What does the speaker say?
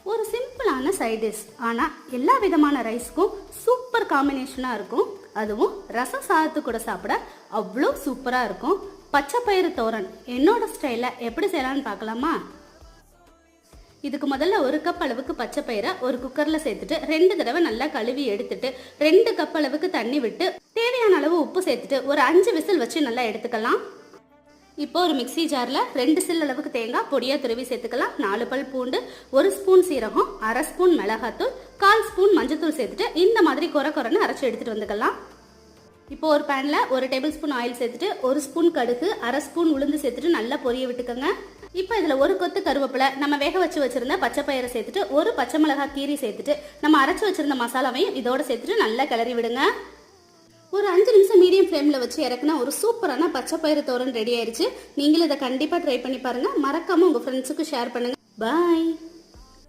ஒரு சிம்பிளான side dish, ஆனால் எல்லா விதமான ரைஸ்க்கும் சூப்பர் காம்பினேஷனாக இருக்கும். அதுவும் ரசம் சாதத்து கூட சாப்பிட அவ்வளோ சூப்பராக இருக்கும். பச்சை பயிறு தோரன் என்னோட ஸ்டைலில் எப்படி செய்யலான்னு பார்க்கலாமா? இதுக்கு முதல்ல 1 கப் அளவுக்கு பச்சை பயிரை ஒரு குக்கரில் சேர்த்துட்டு 2 தடவை நல்லா கழுவி எடுத்துட்டு 2 கப் அளவுக்கு தண்ணி விட்டு தேவையான அளவு உப்பு சேர்த்துட்டு ஒரு 5 விசில் வச்சு நல்லா எடுத்துக்கலாம். இப்போ ஒரு மிக்சி ஜாரில் 2 சில் அளவுக்கு தேங்காய் பொடியாக துருவி சேர்த்துக்கலாம். 4 பல் பூண்டு, 1 ஸ்பூன் சீரகம், 1/2 ஸ்பூன் மிளகாத்தூள், 1/4 ஸ்பூன் மஞ்சத்தூள் சேர்த்துட்டு இந்த மாதிரி கொரன்னு அரைச்சி எடுத்துகிட்டு வந்துக்கலாம். இப்போ ஒரு பேனில் 1 டேபிள் ஸ்பூன் ஆயில் சேர்த்துட்டு 1 ஸ்பூன் கடுகு, 1/2 ஸ்பூன் உளுந்து சேர்த்துட்டு நல்லா பொரிய விட்டுக்கோங்க. இப்போ இதில் 1 கொத்து கருவேப்பிலை, நம்ம வேக வச்சு வச்சிருந்த பச்சை பயிரை சேர்த்துட்டு 1 பச்சை மிளகாய் கீரி சேர்த்துட்டு நம்ம அரைச்சி வச்சிருந்த மசாலாவையும் இதோட சேர்த்துட்டு நல்லா கிளறி விடுங்க. ஒரு 5 நிமிஷம் மீடியம் ஃப்ளேமில் வச்சு இறக்குனா ஒரு சூப்பரான பச்சை பயிறு தோரன் ரெடி ஆயிடுச்சு. நீங்களும் இதை கண்டிப்பாக ட்ரை பண்ணி பாருங்கள். மறக்காமல் உங்கள் ஃப்ரெண்ட்ஸுக்கு ஷேர் பண்ணுங்கள். பாய்.